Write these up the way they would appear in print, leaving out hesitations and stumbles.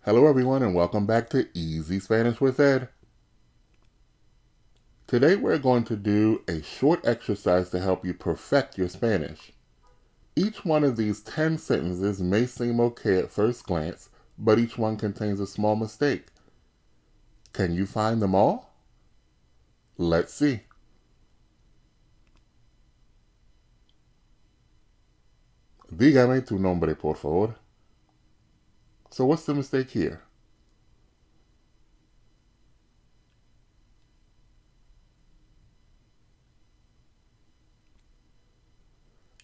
Hello everyone and welcome back to Easy Spanish with Ed. Today we're going to do a short exercise to help you perfect your Spanish. Each one of these 10 sentences may seem okay at first glance, but each one contains a small mistake. Can you find them all? Let's see. Dígame tu nombre, por favor. So what's the mistake here?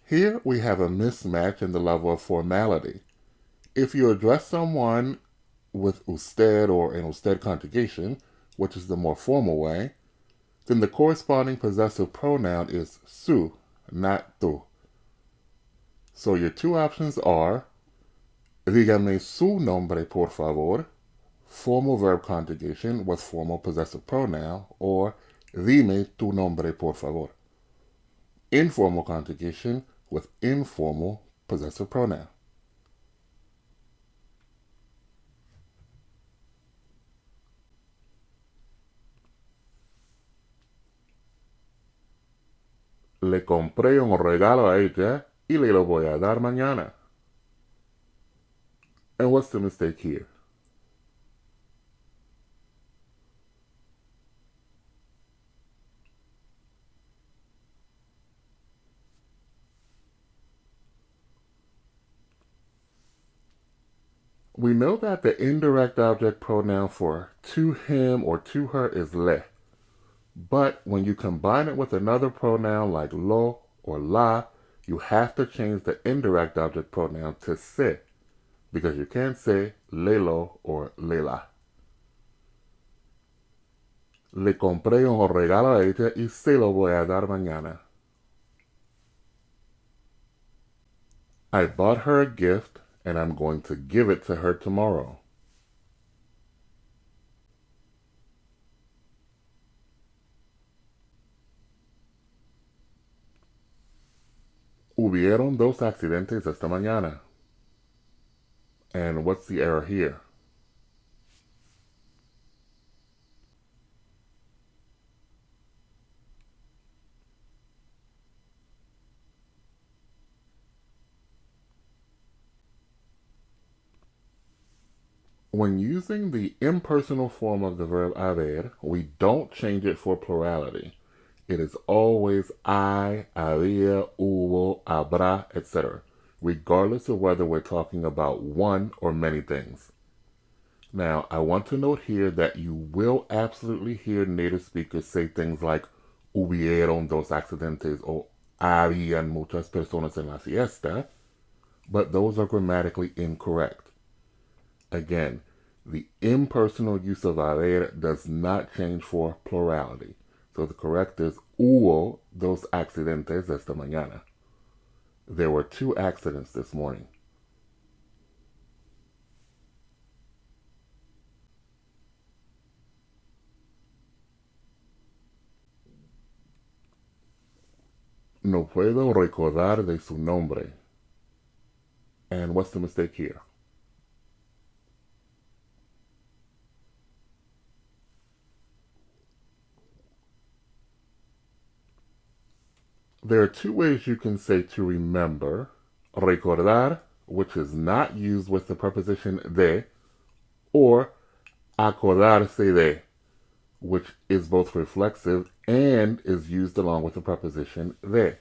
Here we have a mismatch in the level of formality. If you address someone with usted or an usted conjugation, which is the more formal way, then the corresponding possessive pronoun is su, not tu. So your two options are, dígame su nombre por favor, formal verb conjugation with formal possessive pronoun, or dime tu nombre por favor, informal conjugation with informal possessive pronoun. Le compré un regalo a ella y le lo voy a dar mañana. And what's the mistake here? We know that the indirect object pronoun for to him or to her is le. But when you combine it with another pronoun like lo or la, you have to change the indirect object pronoun to se, because you can't say lelo or lela. Le compré un regalo a ella y se lo voy a dar mañana. I bought her a gift and I'm going to give it to her tomorrow. Hubieron dos accidentes esta mañana. And what's the error here? When using the impersonal form of the verb haber, we don't change it for plurality. It is always hay, había, hubo, habrá, etc., regardless of whether we're talking about one or many things. Now, I want to note here that you will absolutely hear native speakers say things like hubieron dos accidentes or habían muchas personas en la fiesta, but those are grammatically incorrect. Again, the impersonal use of haber does not change for plurality. So the correct is hubo dos accidentes esta mañana. There were two accidents this morning. No puedo recordar de su nombre. And what's the mistake here? There are two ways you can say to remember. Recordar, which is not used with the preposition de, or acordarse de, which is both reflexive and is used along with the preposition de.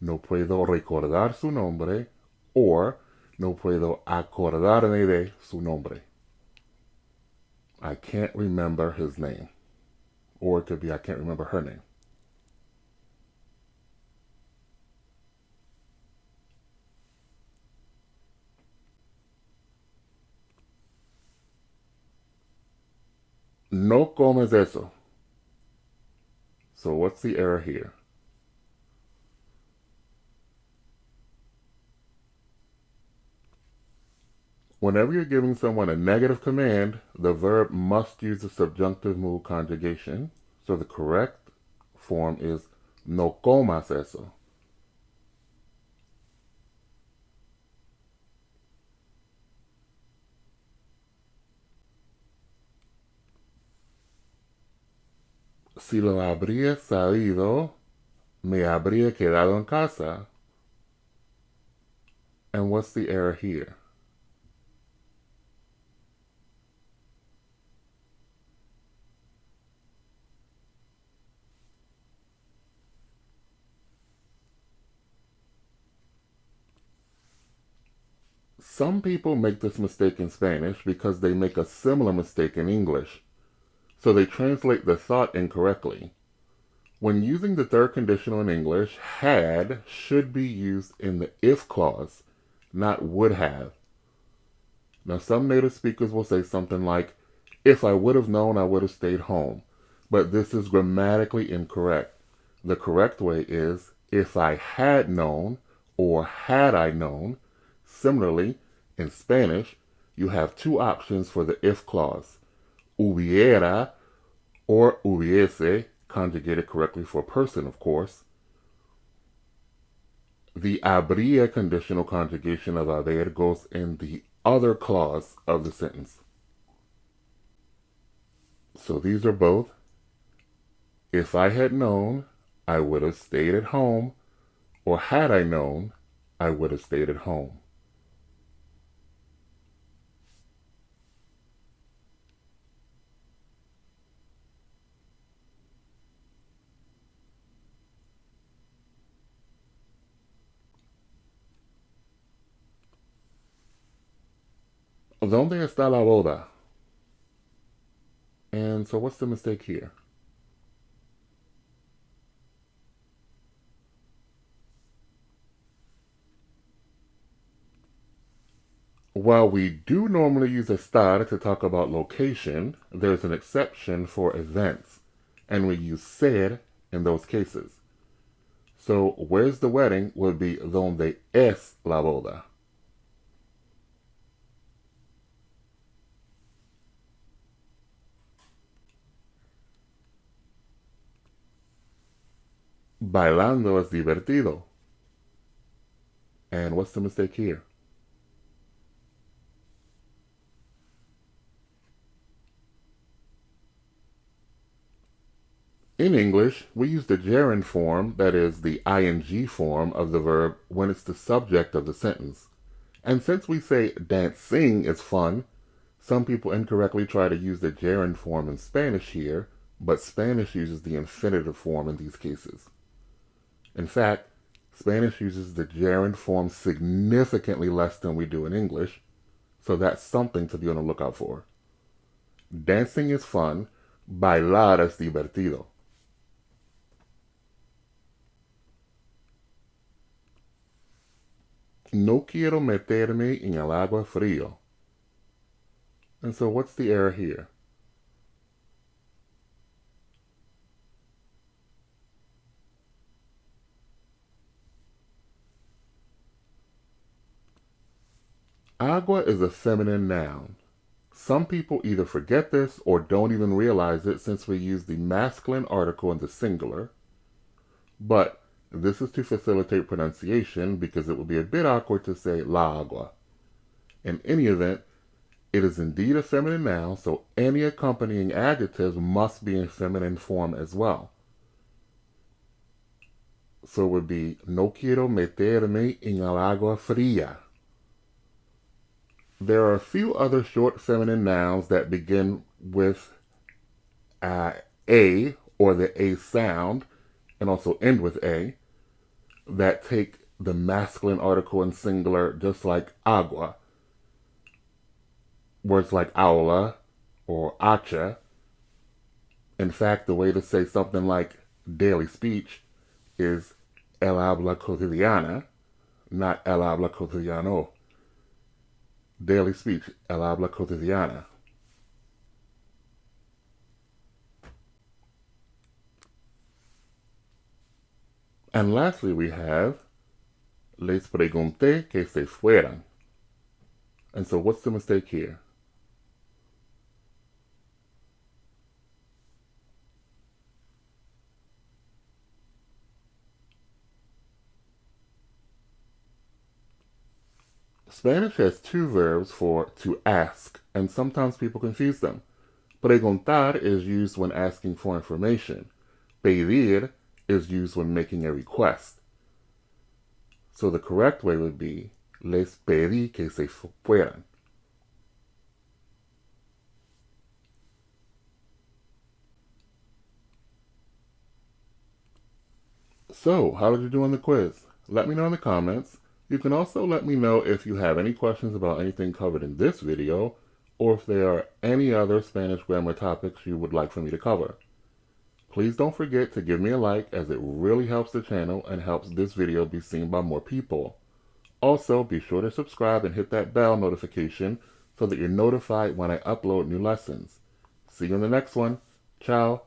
No puedo recordar su nombre, or no puedo acordarme de su nombre. I can't remember his name. Or it could be I can't remember her name. No comes eso. So what's the error here? Whenever you're giving someone a negative command, the verb must use the subjunctive mood conjugation. So the correct form is no comas eso. Si lo habría sabido, me habría quedado en casa. And what's the error here? Some people make this mistake in Spanish because they make a similar mistake in English. So they translate the thought incorrectly. When using the third conditional in English, had should be used in the if clause, not would have. Now, some native speakers will say something like, if I would have known, I would have stayed home. But this is grammatically incorrect. The correct way is, if I had known or had I known. Similarly, in Spanish, you have two options for the if clause. Hubiera or hubiese, conjugated correctly for person, of course. The habría conditional conjugation of haber goes in the other clause of the sentence. So these are both. If I had known, I would have stayed at home, or had I known, I would have stayed at home. ¿Dónde está la boda? And so what's the mistake here? While we do normally use estar to talk about location, there's an exception for events, and we use ser in those cases. So where's the wedding would be donde es la boda. Bailando es divertido. And what's the mistake here? In English, we use the gerund form, that is, the ing form of the verb, when it's the subject of the sentence. And since we say dancing is fun, some people incorrectly try to use the gerund form in Spanish here, but Spanish uses the infinitive form in these cases. In fact, Spanish uses the gerund form significantly less than we do in English, so that's something to be on the lookout for. Dancing is fun, bailar es divertido. No quiero meterme en el agua frío. And so what's the error here? Agua is a feminine noun. Some people either forget this or don't even realize it since we use the masculine article in the singular. But this is to facilitate pronunciation because it would be a bit awkward to say la agua. In any event, it is indeed a feminine noun, so any accompanying adjectives must be in feminine form as well. So it would be no quiero meterme en el agua fría. There are a few other short feminine nouns that begin with a or the a sound and also end with a that take the masculine article in singular just like agua. Words like aula or hacha. In fact, the way to say something like daily speech is el habla cotidiana, not el habla cotidiano. Daily speech, el habla cotidiana. And lastly, we have les pregunté que se fueran. And so what's the mistake here? Spanish has two verbs for to ask, and sometimes people confuse them. Preguntar is used when asking for information. Pedir is used when making a request. So the correct way would be, les pedí que se fueran. So, how did you do on the quiz? Let me know in the comments. You can also let me know if you have any questions about anything covered in this video, or if there are any other Spanish grammar topics you would like for me to cover. Please don't forget to give me a like, as it really helps the channel and helps this video be seen by more people. Also, be sure to subscribe and hit that bell notification so that you're notified when I upload new lessons. See you in the next one. Ciao.